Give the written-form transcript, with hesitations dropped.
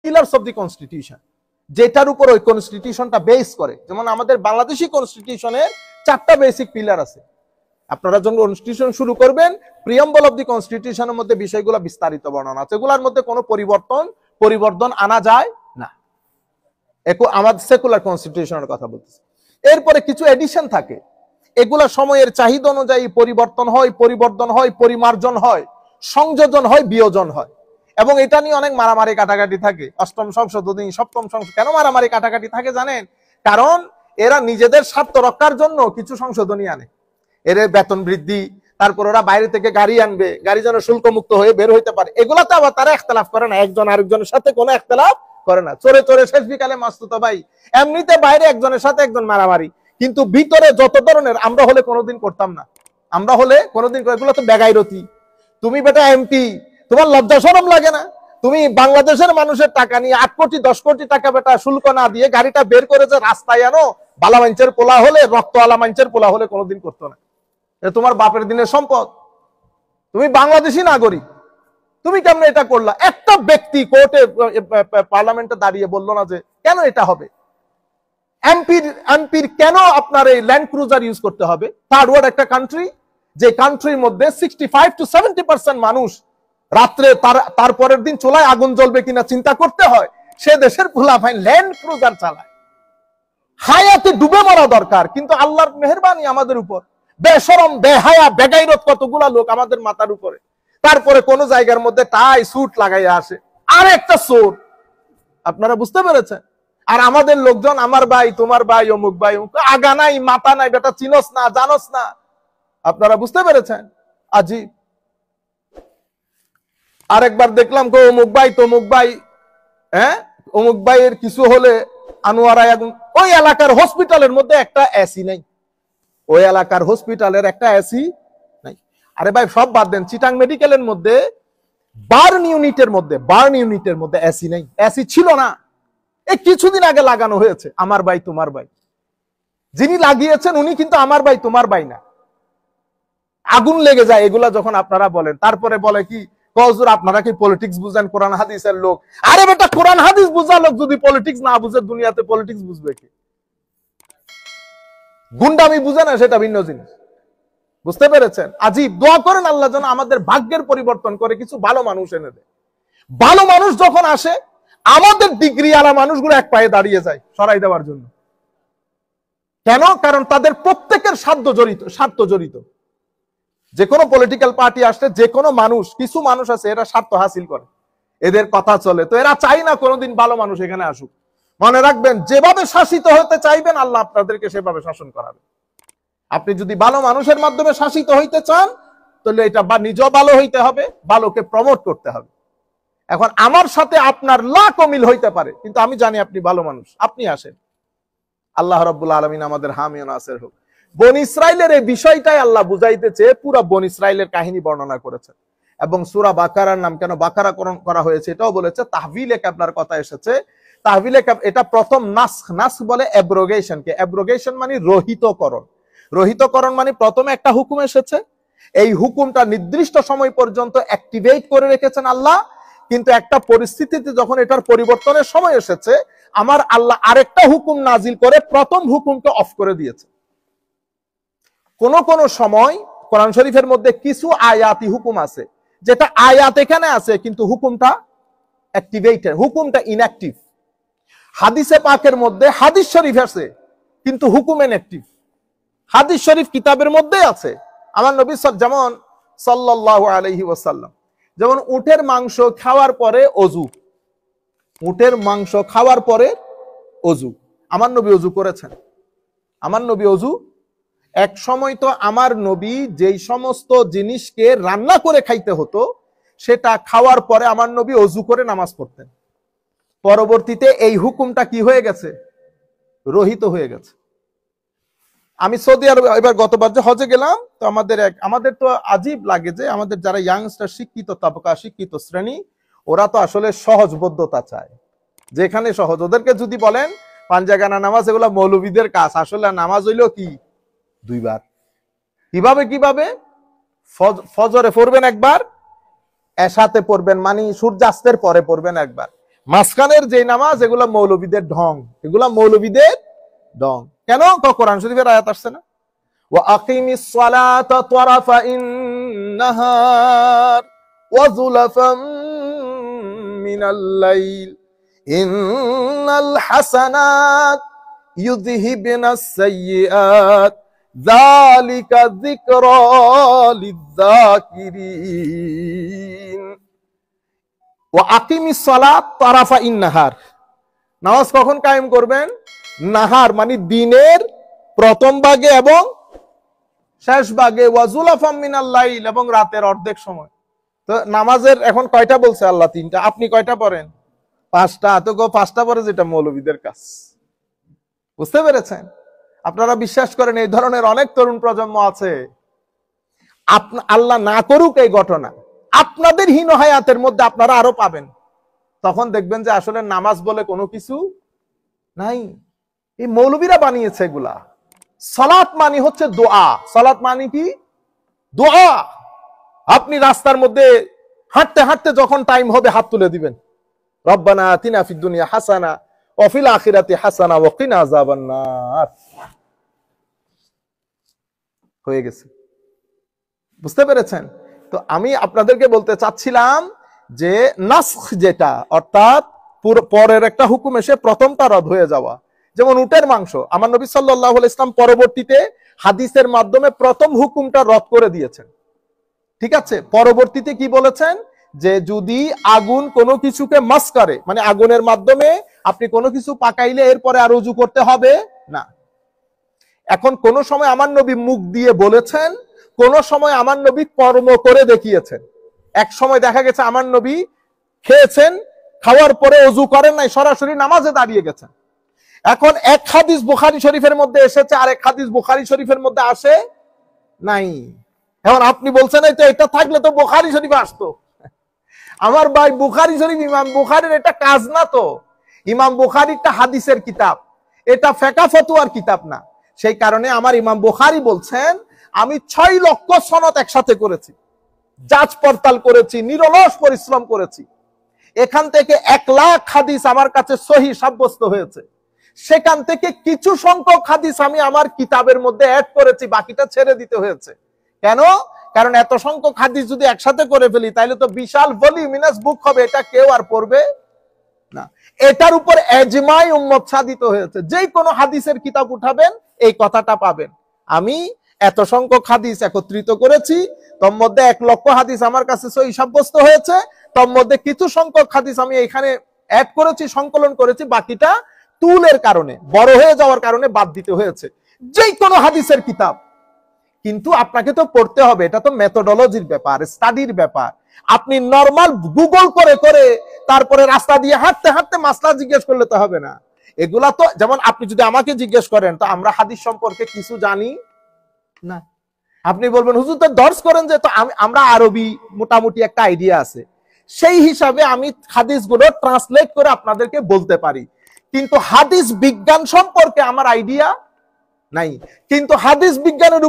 Pillars of the constitution, যেটার উপর ওই কনস্টিটিউশনটা বেস করে। যেমন আমাদের বাংলাদেশি কনস্টিটিউশনের 4টা বেসিক পিলার আছে। আপনারা যখন কনস্টিটিউশন শুরু করবেন, প্রিয়াম্বল অফ দি কনস্টিটিউশনের মধ্যে বিষয়গুলো বিস্তারিত বর্ণনা আছে, এগুলোর মধ্যে কোনো পরিবর্তন আনা যায় না। আমাদের সেকুলার কনস্টিটিউশনের কথা বলতেছি। এরপরে কিছু এডিশন থাকে, এগুলা সময়ের চাহিদা অনুযায়ী পরিবর্তন হয়, পরিমার্জন হয়, সংযোজন হয়, বিয়োজন হয়। এবং এটা নিয়ে অনেক মারামারি কাটাকাটি থাকে। অষ্টম সংশোধনী, সপ্তম সংশোধনী, কেন মারামারি কাটাকাটি থাকে জানেন? কারণ এরা নিজেদের স্বার্থ রক্ষার জন্য কিছু সংশোধনী আনে। এর বেতন বৃদ্ধি, তারপর ওরা বাইরে থেকে গাড়ি আনবে, গাড়ি যেন শুল্ক মুক্ত হয়ে বের হইতে পারে, এগুলাতে আবার তারা ইখতিলাফ করে না, একজন আরেকজনের সাথে কোনো ইখতিলাফ করে না। চোরে চোরে শেষ বিকালে মাসতুতো ভাই। এমনিতে বাইরে একজনের সাথে একজন মারামারি, কিন্তু ভিতরে যত ধরনের, আমরা হলে কোনোদিন করতাম না। আমরা হলে কোনোদিন, এগুলো তো বেগাইরতি। তুমি বেটা এমপি, তোমার লজ্জা শরম লাগে না? তুমি বাংলাদেশের মানুষের টাকা নিয়ে 8 কোটি 10 কোটি টাকা বেটা শুল্ক না দিয়ে গাড়িটা বের করে যে রাস্তায় আনো, বালা মাঞ্চের পোলা হলে, রক্তওয়ালা মাঞ্চের পোলা হলে কোনোদিন করতো না। এটা তোমার বাপের দিনের সম্পদ, তুমি বাংলাদেশি নাগরিক, তুমি কেমন এটা করলা? একটা ব্যক্তি কোর্টে, পার্লামেন্টে দাঁড়িয়ে বললো না যে কেন এটা হবে? এমপির কেন আপনার এই ল্যান্ড ক্রুজার ইউজ করতে হবে? থার্ড ওয়ার্ল্ড একটা কান্ট্রি, যে কান্ট্রির মধ্যে 65 to 70% মানুষ রাত্রে তারপরের দিন চুলায় আগুন জ্বলবে কিনা চিন্তা করতে হয়, সে দেশের পোলাপাইন ল্যান্ড ক্রুজার চালায়। হায়াতে ডুবে মরা দরকার, কিন্তু আল্লাহর মেহেরবানি আমাদের উপর। বেশরম, বেহায়া, বেগাইরত কতগুলা লোক আমাদের মাথার উপরে। তারপরে কোন জায়গার মধ্যে টাই স্যুট লাগাইয়া আসে, আর একটা চোর। আপনারা বুঝতে পেরেছেন? আর আমাদের লোকজন আমার ভাই, তোমার ভাই, অমুক ভাই, আগা নাই মাথা নাই, বেটা চিনস না, জানস না। আপনারা বুঝতে পেরেছেন? আজি আরেকবার দেখলাম গো অমুক ভাই তমুক ভাই, অমুক ভাইয়ের কিছু হলে আনোয়ারায় আগুন। ওই এলাকার হসপিটালের মধ্যে একটা এসি নাই, ওই এলাকার হসপিটালের একটা এসি নাই। আরে ভাই সব বাদ দেন, চিটাং মেডিকেলের মধ্যে বার্ন ইউনিটের মধ্যে এসি নাই, এসি ছিল না। এই কিছুদিন আগে লাগানো হয়েছে। আমার ভাই তোমার ভাই, যিনি লাগিয়েছেন উনি কিন্তু আমার ভাই তোমার ভাই না। আগুন লেগে যায় এগুলা যখন আপনারা বলেন, তারপরে বলে কি হুজুর আপনারা কি পলিটিক্স বুঝেন, কোরআন হাদিসের লোক। আরে বেটা কোরআন হাদিস বুঝা লোক যদি পলিটিক্স না বুঝে, দুনিয়াতে পলিটিক্স বুঝবে কি? গুন্ডামি বুঝে না, সেটা ভিন্ন জিনিস। বুঝতে পেরেছেন? আজিব। দোয়া করেন আল্লাহ যেন আমাদের ভাগ্যের পরিবর্তন করে কিছু ভালো মানুষ এনে দেয়। ভালো মানুষ যখন আসে, আমাদের ডিগ্রি আলা মানুষগুলো এক পায়ে দাঁড়িয়ে যায় সরাই দেওয়ার জন্য। কেন? কারণ তাদের প্রত্যেকের স্বার্থ জড়িত। যে কোনো পলিটিক্যাল পার্টি আসলে যে কোনো মানুষ, কিছু মানুষ আছে এরা স্বার্থ হাসিল করে, এদের কথা চলে, তো এরা চাই না কোনোদিন ভালো মানুষ এখানে আসুক। মনে রাখবেন, যেভাবে শাসিত হতে চাইবেন আল্লাহ আপনাদেরকে সেভাবে শাসন করাবে। আপনি যদি ভালো মানুষের মাধ্যমে শাসিত হইতে চান, তাহলে এটা বা নিজেও ভালো হইতে হবে, ভালোকে প্রমোট করতে হবে। এখন আমার সাথে আপনার লাখ মিল হইতে পারে, কিন্তু আমি জানি আপনি ভালো মানুষ, আপনি আসেন। আল্লাহ রাব্বুল আলামিন আমাদের হামি ও নাসির হোক। বনী ইসরাইলের এই বিষয়টাই আল্লাহ বুঝাইতেছে, পুরা বনী ইসরাইলের কাহিনী বর্ণনা করেছেন। এবং সূরা বাকারার নাম কেন বাকারাকরণ করা হয়েছে এটাও বলেছে। তাহভিলে কাবলার কথা এসেছে। তাহভিলে এটা প্রথম নাস বলে অ্যাব্রোগেশনকে। অ্যাব্রোগেশন মানে রহিতকরণ। রহিতকরণ মানে প্রথমে একটা হুকুম এসেছে, এই হুকুমটা নির্দিষ্ট সময় পর্যন্ত অ্যাক্টিভেট করে রেখেছেন আল্লাহ, কিন্তু একটা পরিস্থিতিতে যখন এটার পরিবর্তনের সময় এসেছে, আমার আল্লাহ আরেকটা হুকুম নাজিল করে প্রথম হুকুমকে অফ করে দিয়েছে। কোন কোন সময় কোরআন শরীফের মধ্যে কিছু আয়াতি হুকুম আছে, যেটা আয়াত এখানে আছে কিন্তু হুকুমটা অ্যাক্টিভেটেড, হুকুমটা ইনঅ্যাক্টিভ। হাদিসে পাকের মধ্যে হাদিস শরীফ আছে কিন্তু হুকুম ইনঅ্যাক্টিভ। হাদিস শরীফ কিতাবের মধ্যে আছে। আমার নবী যেমন সাল্লাল্লাহু আলাইহি ওয়াসাল্লাম, যেমন উটের মাংস খাওয়ার পরে অজু, উটের মাংস খাওয়ার পরে অজু, আমার নবী অজু করেছেন। আমার নবী অজু, এক সময় তো আমার নবী যেই সমস্ত জিনিসকে রান্না করে খাইতে হতো, সেটা খাওয়ার পরে আমার নবী অজু করে নামাজ পড়তেন। পরবর্তীতে এই হুকুমটা কি হয়ে গেছে? রহিত হয়ে গেছে। আমি সৌদি আরব এবার গতবার যে হজে গেলাম, তো আমাদের তো আজীব লাগে যে আমাদের যারা ইয়াংস্টার, শিক্ষিত তাবকা, শিক্ষিত শ্রেণী, ওরা তো আসলে সহজবোধ্যতা চায়, যেখানে সহজ। ওদেরকে যদি বলেন পাঞ্জাগানা নামাজ, এগুলা মৌলবীদের কাজ। আসলে নামাজ হইল কি? 2 বার। কিভাবে? ফজরে পড়বেন একবার, এশাতে পড়বেন, মানে সূর্যাস্তের পরে পড়বেন একবার, মাঝখানের যে নামাজ এগুলা মৌলবীদের ঢং, এগুলা মৌলবীদের ঢং। কেন? কোরআন শরীফের আয়াত আসছে না, ওয়া আকিমিস সালাতা তারাফাইন নাহার ওয়া যুলাফাম মিনাল লাইল ইন্নাল হাসানাত ইউযহিবনাস সাইয়্যাত যালিকা যিকরা লিয-যাকিরিন। ওয়া আকিমিস সালাত তারাফাইন নাহার, নামাজ কখন কায়েম করবেন? নাহার মানে দিনের প্রথম ভাগে এবং শেষ ভাগে, ওয়া যুলাফাম মিনাল লাইল এবং রাতের অর্ধেক সময়। তো নামাজের এখন কয়টা বলছে আল্লাহ? 3টা। আপনি কয়টা পড়েন? 5টা। তো 5টা পরে যেটা মৌলবীদের কাজ। বুঝতে পেরেছেন? আপনারা বিশ্বাস করেন এই ধরনের অনেক তরুণ প্রজন্ম আছে, আল্লাহ না করুক এই ঘটনা, আপনাদের হীন হায়াতের মধ্যে আপনারা আরো পাবেন। তখন দেখবেন যে আসলে নামাজ বলে কোনো কিছু নাই, এই মৌলবীরা বানিয়েছে এগুলা। সালাত মানে হচ্ছে দোয়া। সালাত মানে কি? দোয়া। আপনি রাস্তার মধ্যে হাঁটতে হাঁটতে যখন টাইম হবে হাত তুলে দিবেন, রব্বানা আতিনা ফিদ দুনিয়া হাসানা ওয়া ফিল আখিরাতি হাসানা ওয়া কিনা আযাবান নার। হয়ে গেছে। বুঝতে পেরেছেন? তো আমি আপনাদেরকে বলতে চাচ্ছিলাম যে নাসখ যেটা, অর্থাৎ পরের একটা হুকুম এসে প্রথমটা রদ হয়ে যাওয়া। যেমন উটের মাংস, আমার নবী সাল্লাল্লাহু আলাইহি ওয়াসাল্লাম পরবর্তীতে হাদিসের মাধ্যমে প্রথম হুকুমটা রদ করে দিয়েছেন। ঠিক আছে? পরবর্তীতে কি বলেছেন? যে যদি আগুন কোনো কিছুকে মাস করে, মানে আগুনের মাধ্যমে আপনি কোনো কিছু পাকাইলে এরপরে আর ওযু করতে হবে না। এখন কোন সময় আমার নবী মুখ দিয়ে বলেছেন, কোন সময় আমার নবী কর্ম করে দেখিয়েছেন। এক সময় দেখা গেছে আমার নবী খেয়েছেন, খাওয়ার পরে ওযু করেন নাই, সরাসরি নামাজে দাঁড়িয়ে গেছেন। এখন এক হাদিস বুখারী শরীফের মধ্যে এসেছে, আর এক হাদিস বুখারী শরীফের মধ্যে আসে নাই। এখন আপনি বলছেন এই তো এটা থাকলে তো বুখারী শরীফে আসতো। আমার ভাই, বুখারী শরীফ ইমাম বুখারীর এটা কাজ না তো। ইমাম বুখারীটা হাদিসের কিতাব, এটা ফিকহ ফতোয়ার কিতাব না। সেই কারণে আমার ইমাম বুখারী বলছেন, আমি 6 লক্ষ সনদ একসাথে করেছি, যাচ পড়তাল করেছি, নিরলস পরিশ্রম করেছি। এখান থেকে 1 লাখ হাদিস আমার কাছে সহিহ সাব্যস্ত হয়েছে। সেখান থেকে কিছু সংখ্যক হাদিস আমি আমার কিতাবের মধ্যে অ্যাড করেছি, বাকিটা ছেড়ে দিতে হয়েছে। কেন? কারণ এত সংখ্যক হাদিস যদি একসাথে করে ফেলি তাহলে তো বিশাল ভলিউমিনাস বুক হবে, এটা কেউ আর পড়বে না। এটার উপর ইজমাই উম্মত সাধিত হয়েছে, যে কোনো হাদিসের কিতাব উঠাবেন এই কথাটা পাবেন। আমি এত সংখ্যক হাদিস একত্রিত করেছি, তোর মধ্যে 1 লক্ষ হাদিস আমার কাছে সহিহ সাব্যস্ত হয়েছে, তোর মধ্যে কিছু সংখ্যক হাদিস আমি এখানে অ্যাড করেছি, সংকলন করেছি, বাকিটা তুলের কারণে, বড় হয়ে যাওয়ার কারণে বাদ দিতে হয়েছে। যে কোনো হাদিসের কিতাব, কিন্তু আপনাকে তো পড়তে হবে, এটা তো মেথোডোলজির ব্যাপার, স্টাডির ব্যাপার। আপনি নরমাল গুগল করে করে তারপরে রাস্তা দিয়ে হাঁটতে হাঁটতে মাসলা জিজ্ঞেস করলে তো হবে না। এগুলা তো, যেমন আপনি যদি আমাকে জিজ্ঞেস করেন তো আমরা হাদিস সম্পর্কে কিছু জানি না, আপনি বলবেন হুজুর তো দর্স করেন যে, তো আমরা আরবি মোটামুটি একটা আইডিয়া আছে, সেই হিসাবে আমি হাদিসগুলো ট্রান্সলেট করে আপনাদেরকে বলতে পারি, কিন্তু হাদিস বিজ্ঞান সম্পর্কে আমার আইডিয়া নাই। কিন্তু হাদিস বিজ্ঞানের